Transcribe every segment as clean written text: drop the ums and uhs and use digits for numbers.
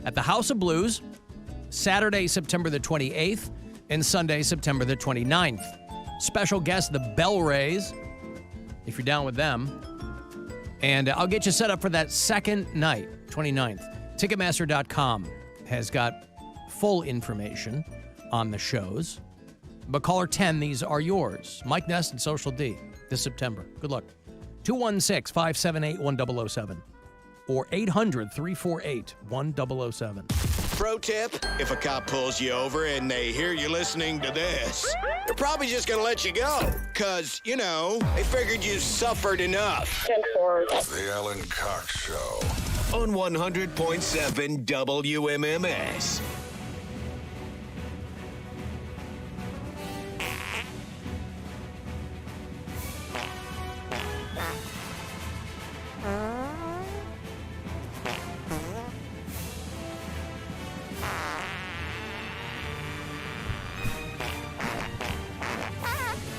at the House of Blues, Saturday, September the 28th, and Sunday, September the 29th. Special guest, the Bell Rays, if you're down with them. And I'll get you set up for that second night, 29th. Ticketmaster.com has got full information on the shows. But caller 10, these are yours. Mike Ness and Social D this September. Good luck. 216-578-1007 or 800-348-1007. Pro tip, if a cop pulls you over and they hear you listening to this, they're probably just going to let you go. Because, you know, they figured you suffered enough. The Alan Cox Show. On 100.7 WMMS.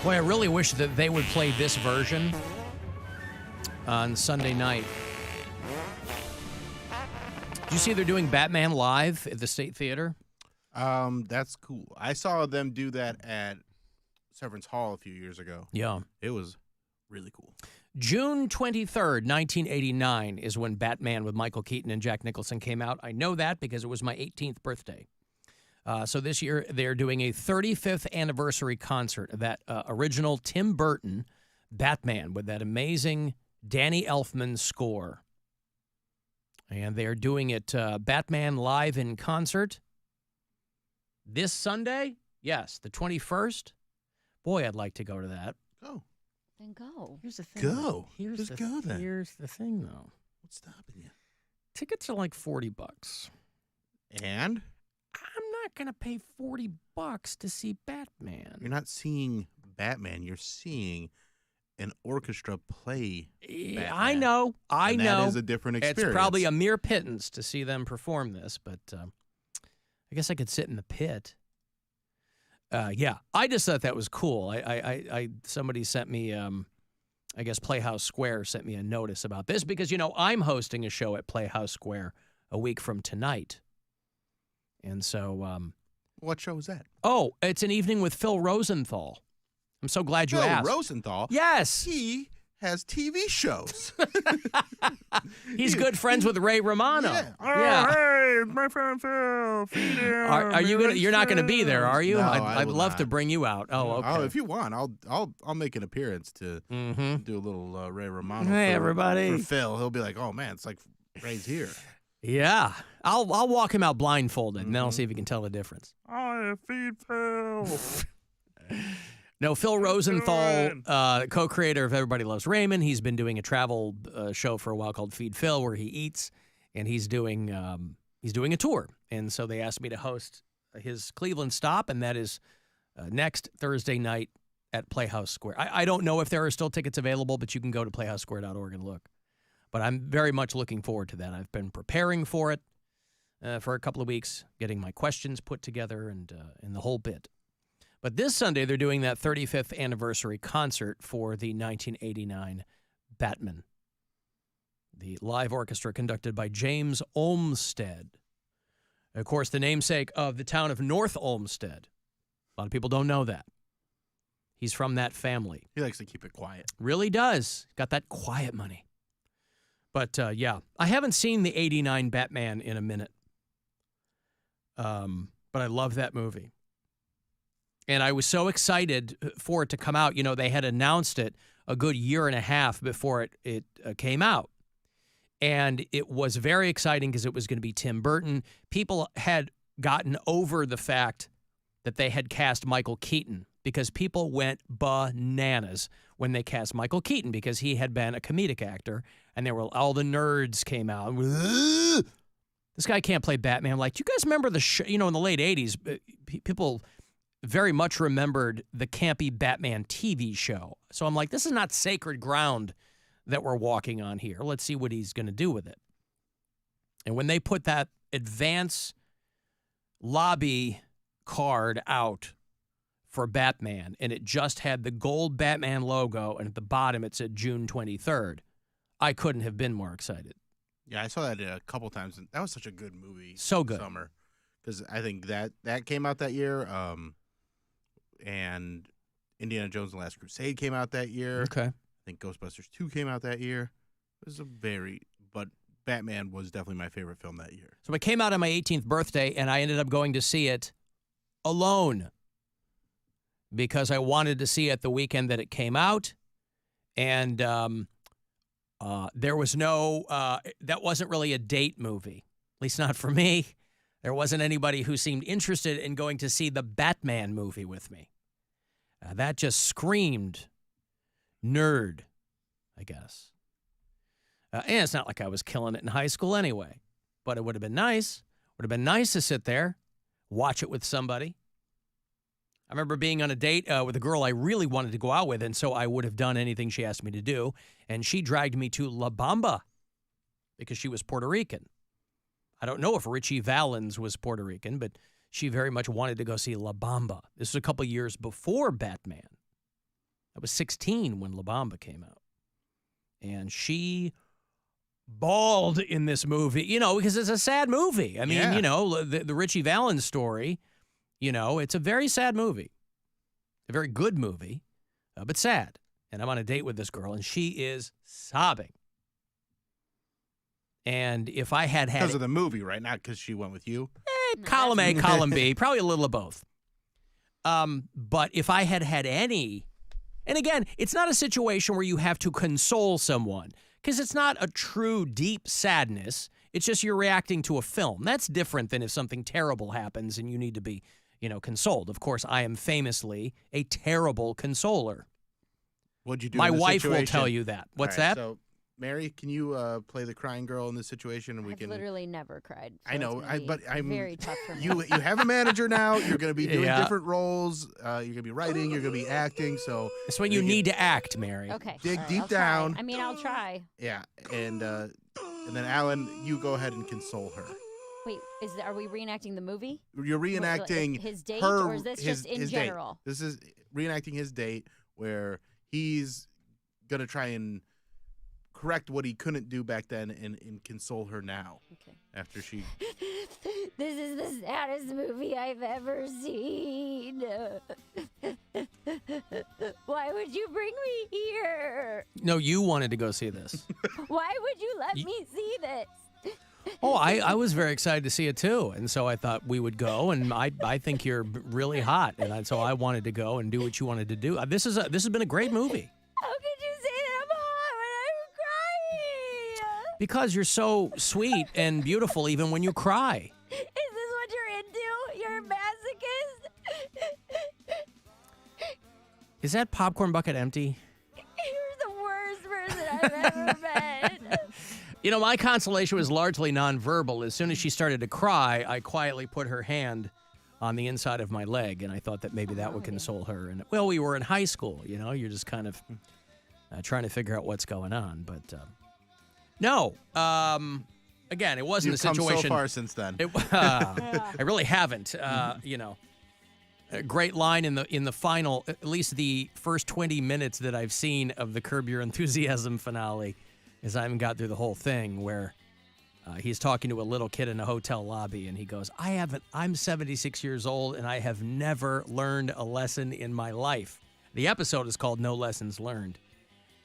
Boy, I really wish that they would play this version on Sunday night. Did you see they're doing Batman live at the State Theater? That's cool. I saw them do that at Severance Hall a few years ago. Yeah. It was really cool. June 23rd, 1989 is when Batman with Michael Keaton and Jack Nicholson came out. I know that because it was my 18th birthday. So this year, they're doing a 35th anniversary concert of that original Tim Burton Batman with that amazing Danny Elfman score. And they're doing it Batman live in concert this Sunday. Yes, the 21st. Boy, I'd like to go to that. Go. Then go. Here's the thing. Go. Here's Just the, go then. Here's the thing, though. What's stopping you? Tickets are like $40. And? I'm not going to pay $40 to see Batman. You're not seeing Batman. You're seeing an orchestra play Batman. I know. I know. That is a different experience. It's probably a mere pittance to see them perform this, but I guess I could sit in the pit. Yeah, I just thought that was cool. Somebody sent me, I guess Playhouse Square sent me a notice about this because, you know, I'm hosting a show at Playhouse Square a week from tonight. And so... what show is that? Oh, it's an evening with Phil Rosenthal. I'm so glad you asked. Phil Rosenthal? Yes. He has TV shows. He's good friends with Ray Romano. Yeah. Yeah. Hey, my friend Phil. Feed him. Are you gonna? You're not gonna be there, are you? No, I'd will love not. to bring you out. Oh, okay. Oh, if you want, I'll make an appearance to do a little Ray Romano. Hey, for, everybody. For Phil, he'll be like, "Oh man, it's like Ray's here." Yeah, I'll walk him out blindfolded, and then I'll see if he can tell the difference. I feed Phil. No, Phil Rosenthal, co-creator of Everybody Loves Raymond. He's been doing a travel show for a while called Feed Phil, where he eats, and he's doing a tour. And so they asked me to host his Cleveland stop, and that is next Thursday night at Playhouse Square. I don't know if there are still tickets available, but you can go to playhousesquare.org and look. But I'm very much looking forward to that. I've been preparing for it for a couple of weeks, getting my questions put together and the whole bit. But this Sunday, they're doing that 35th anniversary concert for the 1989 Batman. The live orchestra conducted by James Olmsted. Of course, the namesake of the town of North Olmsted. A lot of people don't know that. He's from that family. He likes to keep it quiet. Really does. Got that quiet money. But, yeah, I haven't seen the 89 Batman in a minute. But I love that movie. And I was so excited for it to come out. You know, they had announced it a good year and a half before it came out. And it was very exciting because it was going to be Tim Burton. People had gotten over the fact that they had cast Michael Keaton because people went bananas when they cast Michael Keaton because he had been a comedic actor. And there were all the nerds came out. This guy can't play Batman. Like, do you guys remember the show? You know, in the late 80s, people very much remembered the campy Batman TV show. So I'm like, this is not sacred ground that we're walking on here. Let's see what he's going to do with it. And when they put that advance lobby card out for Batman, and it just had the gold Batman logo, and at the bottom it said June 23rd, I couldn't have been more excited. Yeah, I saw that a couple times, and that was such a good movie. So good. Summer, because I think that came out that year, and Indiana Jones and the Last Crusade came out that year. Okay. I think Ghostbusters 2 came out that year. It was but Batman was definitely my favorite film that year. So it came out on my 18th birthday, and I ended up going to see it alone because I wanted to see it the weekend that it came out. And there was that wasn't really a date movie, at least not for me. There wasn't anybody who seemed interested in going to see the Batman movie with me. That just screamed nerd, I guess. And it's not like I was killing it in high school anyway, but it would have been nice. Would have been nice to sit there, watch it with somebody. I remember being on a date with a girl I really wanted to go out with, and so I would have done anything she asked me to do, and she dragged me to La Bamba because she was Puerto Rican. I don't know if Richie Valens was Puerto Rican, but she very much wanted to go see La Bamba. This was a couple years before Batman. I was 16 when La Bamba came out. And she bawled in this movie, because it's a sad movie. I mean, the Richie Valens story, it's a very sad movie. A very good movie, but sad. And I'm on a date with this girl, and she is sobbing. And if I had because of the movie, right? Not because she went with you. Column A, column B, probably a little of both. But if I had any, and again, it's not a situation where you have to console someone because it's not a true deep sadness. It's just you're reacting to a film. That's different than if something terrible happens and you need to be, consoled. Of course, I am famously a terrible consoler. What'd you do? My in this wife situation? will tell you that. What's that? So, Mary, can you play the crying girl in this situation? And I've literally never cried. So I know, but I'm very tough for me. You have a manager now. You're going to be doing different roles. You're going to be writing. You're going to be acting. So it's when you need to act, Mary. Okay. Dig all right, deep I'll try. down. I mean, I'll try. Yeah, and then Alan, you go ahead and console her. Wait, are we reenacting the movie? You're reenacting his date, her, or is this just in his general? Date. This is reenacting his date where he's going to try and correct what he couldn't do back then and console her now. Okay. After she... This is the saddest movie I've ever seen. Why would you bring me here? No, you wanted to go see this. Why would you let me see this? Oh, I was very excited to see it too, and so I thought we would go. And I think you're really hot, and so I wanted to go and do what you wanted to do. This has been a great movie. How could you say that I'm hot when I'm crying? Because you're so sweet and beautiful, even when you cry. Is this what you're into? You're a masochist? Is that popcorn bucket empty? You're the worst person I've ever met. My consolation was largely nonverbal. As soon as she started to cry, I quietly put her hand on the inside of my leg, and I thought that maybe that would console her. And well, we were in high school, you're just kind of trying to figure out what's going on. But no, again, it wasn't You've a situation. Come so far since then. I really haven't. A great line in the final, at least the first 20 minutes that I've seen of the Curb Your Enthusiasm finale. As I haven't got through the whole thing, where he's talking to a little kid in a hotel lobby, and he goes, I'm 76 years old, and I have never learned a lesson in my life. The episode is called No Lessons Learned.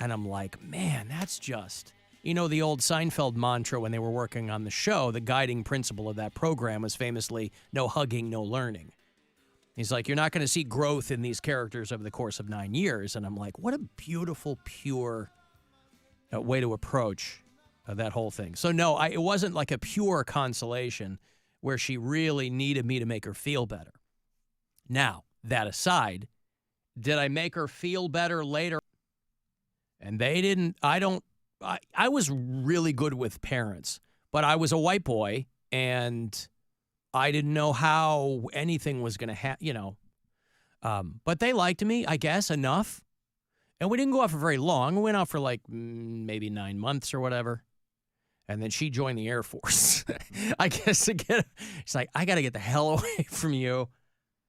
And I'm like, man, that's just, the old Seinfeld mantra when they were working on the show, the guiding principle of that program was famously, no hugging, no learning. He's like, you're not going to see growth in these characters over the course of 9 years. And I'm like, what a beautiful, pure way to approach that whole thing. So no, it wasn't like a pure consolation where she really needed me to make her feel better. Now, that aside, did I make her feel better later? And they didn't. I was really good with parents, but I was a white boy and I didn't know how anything was going to happen, but they liked me, I guess, enough. And we didn't go out for very long. We went out for like maybe 9 months or whatever. And then she joined the Air Force. I guess she's like, I got to get the hell away from you.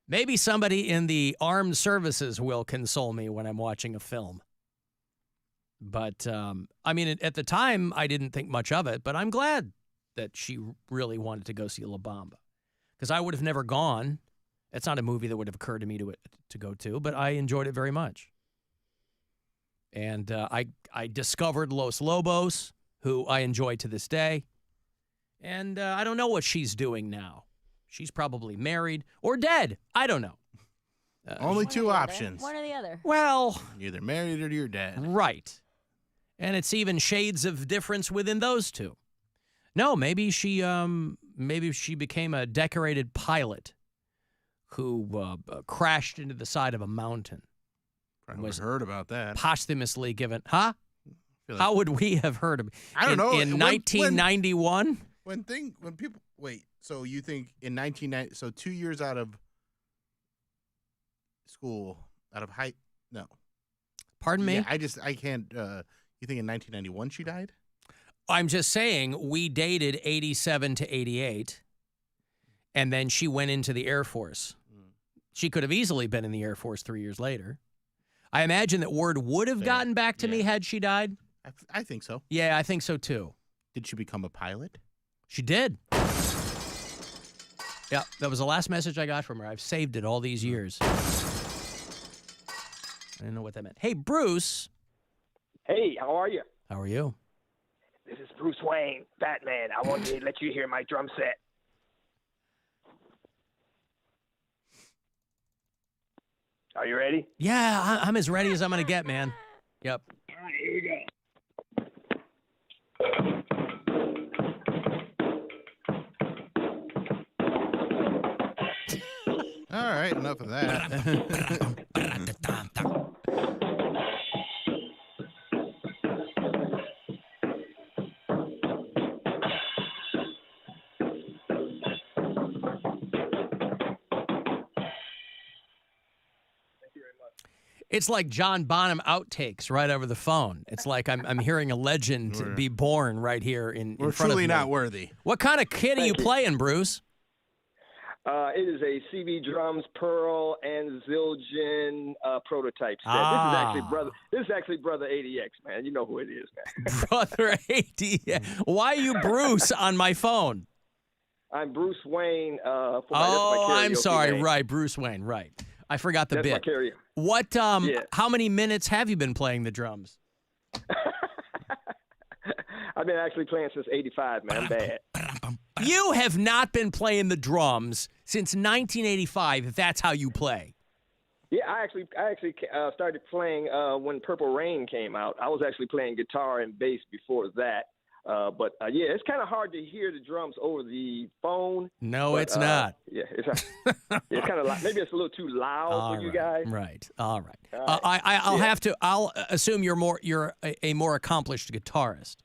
Maybe somebody in the armed services will console me when I'm watching a film. But, I mean, at the time, I didn't think much of it, but I'm glad that she really wanted to go see La Bamba. Because I would have never gone. It's not a movie that would have occurred to me to go to, but I enjoyed it very much. And I discovered Los Lobos, who I enjoy to this day. And I don't know what she's doing now. She's probably married or dead. I don't know. Only two options. One or the other. Well, You're either married or you're dead. right. And it's even shades of difference within those two. No, maybe she became a decorated pilot who crashed into the side of a mountain. Probably was heard about that. Posthumously given, huh? Like, how would we have heard of it? I don't know. In 1991? When people wait, so you think in 1990? So 2 years out of school, out of high? No. Pardon me? Yeah, I can't. You think in 1991 she died? I'm just saying we dated 87 to 88, and then she went into the Air Force. She could have easily been in the Air Force 3 years later. I imagine that word would have gotten back to me had she died. I think so. Yeah, I think so too. Did she become a pilot? She did. Yeah, that was the last message I got from her. I've saved it all these years. I didn't know what that meant. Hey, Bruce. Hey, how are you? How are you? This is Bruce Wayne, Batman. I want to let you hear my drum set. Are you ready? Yeah, I'm as ready as I'm going to get, man. Yep. All right, here we go. All right, enough of that. It's like John Bonham outtakes right over the phone. It's like I'm hearing a legend be born right here in front of me. We're truly not worthy. What kind of kit are you playing, Bruce? It is a CB Drums Pearl and Zildjian prototype set. This is actually Brother ADX, man. You know who it is, man. Brother ADX. Why are you Bruce on my phone? I'm Bruce Wayne. For my I'm sorry. name. Right, Bruce Wayne. Right. I forgot the That's bit. my karaoke. What? Yeah. How many minutes have you been playing the drums? I've been actually playing since '85, man. I'm bad. You have not been playing the drums since 1985. If that's how you play. Yeah, I actually started playing when Purple Rain came out. I was actually playing guitar and bass before that. But it's kind of hard to hear the drums over the phone. No, it's not. Yeah, it's kind of like, maybe it's a little too loud for you guys. Right. All right. I'll assume you're a more accomplished guitarist.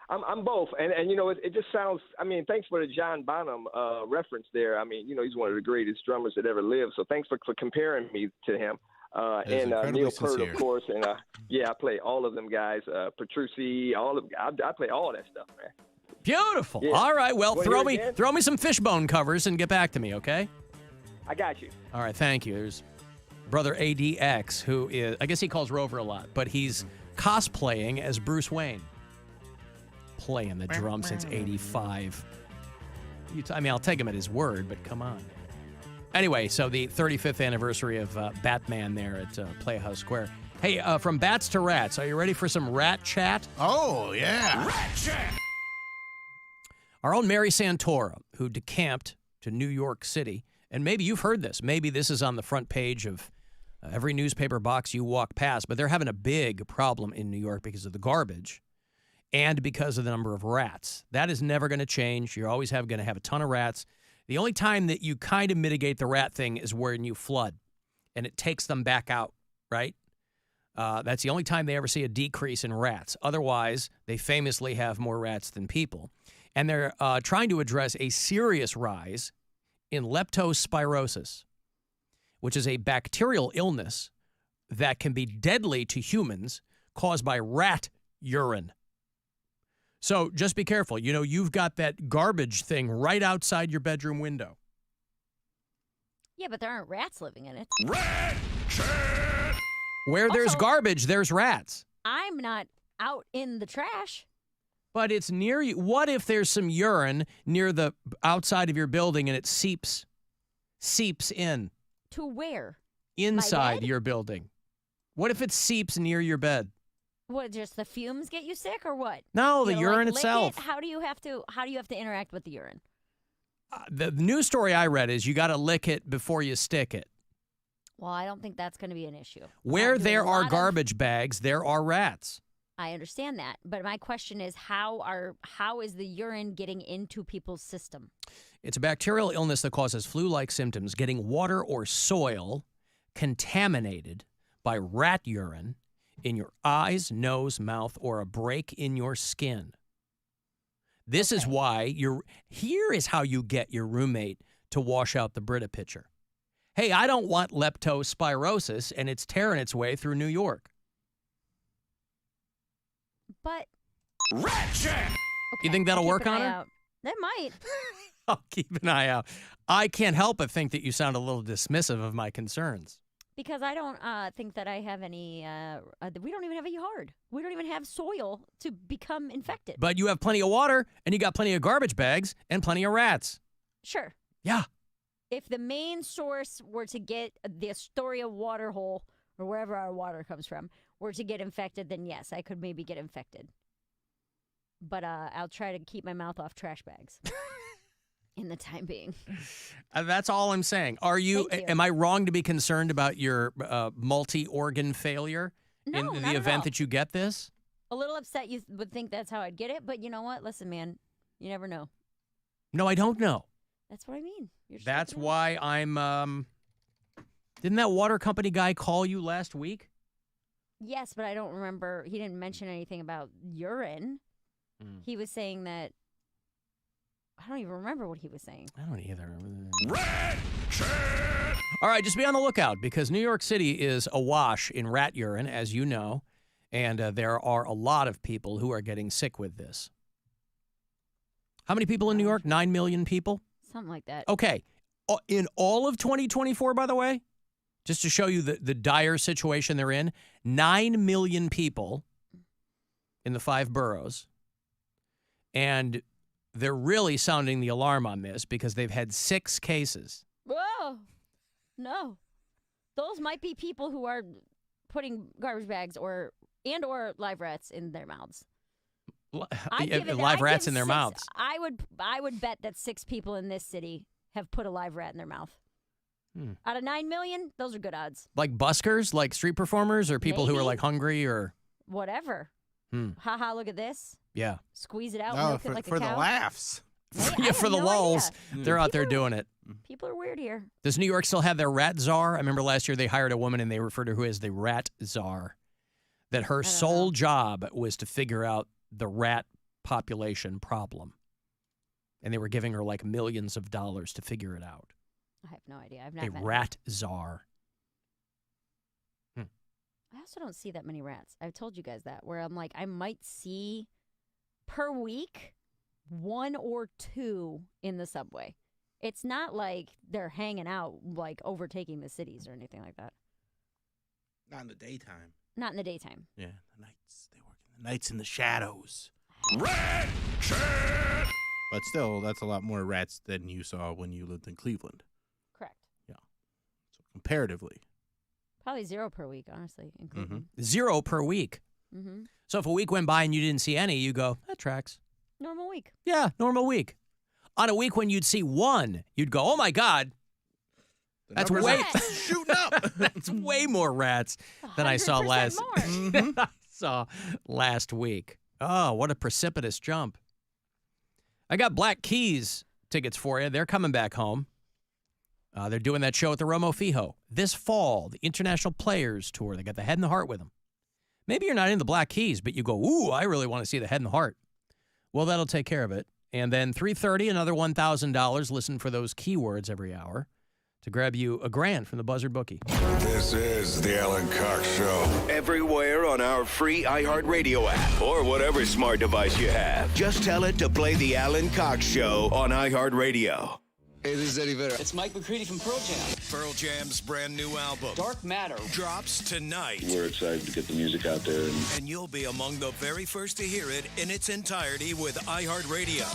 I'm both, and you know it just sounds. I mean, thanks for the John Bonham reference there. I mean, you know, he's one of the greatest drummers that ever lived. So thanks for comparing me to him. And Neil Peart, of course, and I play all of them guys. Petrucci, I play all that stuff, man. Beautiful. Yeah. All right. Well, throw me again? some Fishbone covers and get back to me, okay? I got you. All right. Thank you. There's Brother ADX, who is, I guess he calls Rover a lot, but he's cosplaying as Bruce Wayne, playing the drum since '85. I'll take him at his word, but come on. Anyway, so the 35th anniversary of Batman there at Playhouse Square. Hey, from bats to rats, are you ready for some rat chat? Oh, yeah. Rat chat! Our own Mary Santora, who decamped to New York City, and maybe you've heard this. Maybe this is on the front page of every newspaper box you walk past, but they're having a big problem in New York because of the garbage and because of the number of rats. That is never going to change. You're always going to have a ton of rats. The only time that you kind of mitigate the rat thing is when you flood and it takes them back out, right? That's the only time they ever see a decrease in rats. Otherwise, they famously have more rats than people. And they're trying to address a serious rise in leptospirosis, which is a bacterial illness that can be deadly to humans caused by rat urine. So just be careful. You know, you've got that garbage thing right outside your bedroom window. Yeah, but there aren't rats living in it. Rat chat! Where there's garbage, there's rats. I'm not out in the trash. But it's near you. What if there's some urine near the outside of your building and it seeps in? To where? Inside bed? your building. What if it seeps near your bed? What, just the fumes get you sick or what? No, the You urine lick itself. it? How do you have to interact with the urine? The news story I read is you got to lick it before you stick it. Well, I don't think that's going to be an issue. Where Not doing there a are lot of- garbage bags, there are rats. I understand that, but my question is how is the urine getting into people's system? It's a bacterial illness that causes flu-like symptoms. Getting water or soil contaminated by rat urine in your eyes, nose, mouth, or a break in your skin. This is why here is how you get your roommate to wash out the Brita pitcher. Hey, I don't want leptospirosis, and it's tearing its way through New York. But Rat check! You think that'll I'll keep work an on eye her? out. That might. I'll keep an eye out. I can't help but think that you sound a little dismissive of my concerns. Because I don't think that I have any, we don't even have a yard. We don't even have soil to become infected. But you have plenty of water, and you got plenty of garbage bags, and plenty of rats. Sure. Yeah. If the main source were to get the Astoria water hole, or wherever our water comes from, were to get infected, then yes, I could maybe get infected. But I'll try to keep my mouth off trash bags in the time being. That's all I'm saying. Are you? Thank you. Am I wrong to be concerned about your multi-organ failure No, in not the at event all. that you get this? A little upset you would think that's how I'd get it, but you know what? Listen, man, you never know. No, I don't know. That's what I mean. You're just That's never know. why I'm. Didn't that water company guy call you last week? Yes, but I don't remember. He didn't mention anything about urine. He was saying that. I don't even remember what he was saying. I don't either. Rat check! All right, just be on the lookout because New York City is awash in rat urine, as you know, and there are a lot of people who are getting sick with this. How many people in New York? 9 million people? Something like that. Okay. In all of 2024, by the way, just to show you the dire situation they're in, 9 million people in the 5 boroughs. And they're really sounding the alarm on this because they've had 6 cases. Whoa. No. Those might be people who are putting garbage bags or live rats in their mouths. Live rats in their mouths. I would bet that 6 people in this city have put a live rat in their mouth. Out of 9 million, those are good odds. Like buskers, like street performers, or people who are Maybe. like hungry or... Whatever. Haha, look at this. Yeah. Squeeze it out, No, milk it like for a cow. the laughs. Yeah, for the lulls. They're out there doing it. People are weird here. Does New York still have their rat czar? I remember last year they hired a woman and they referred to her as the rat czar. That her sole job was to figure out the rat population problem. And they were giving her like millions of dollars to figure it out. I have no idea. I've not A met rat czar. I also don't see that many rats. I've told you guys that, where I'm like, I might see per week 1 or 2 in the subway. It's not like they're hanging out, like overtaking the cities or anything like that. Not in the daytime. Not in the daytime. Yeah, the nights. They work in the nights in the shadows. Rat check! But still, that's a lot more rats than you saw when you lived in Cleveland. Correct. So comparatively. Probably 0 per week, honestly, in Cleveland. 0 per week. Mm-hmm. So if a week went by and you didn't see any, you go, that tracks. Normal week. Yeah, normal week. On a week when you'd see 1, you'd go, oh my God, that's numbers way are shooting up. that's way more rats than I saw 100% more. last week. Oh, what a precipitous jump. I got Black Keys tickets for you. They're coming back home. They're doing that show at the Romo Fijo this fall, the International Players Tour. They got the Head and the Heart with them. Maybe you're not in the Black Keys, but you go, ooh, I really want to see the Head and the Heart. Well, that'll take care of it. And then $330, another $1,000. Listen for those keywords every hour to grab you $1,000 from the Buzzard Bookie. This is the Alan Cox Show. Everywhere on our free iHeartRadio app or whatever smart device you have. Just tell it to play the Alan Cox Show on iHeartRadio. Hey, this is Eddie Vedder. It's Mike McCready from Pearl Jam. Pearl Jam's brand new album Dark Matter drops tonight. We're excited to get the music out there. And you'll be among the very first to hear it in its entirety with iHeartRadio.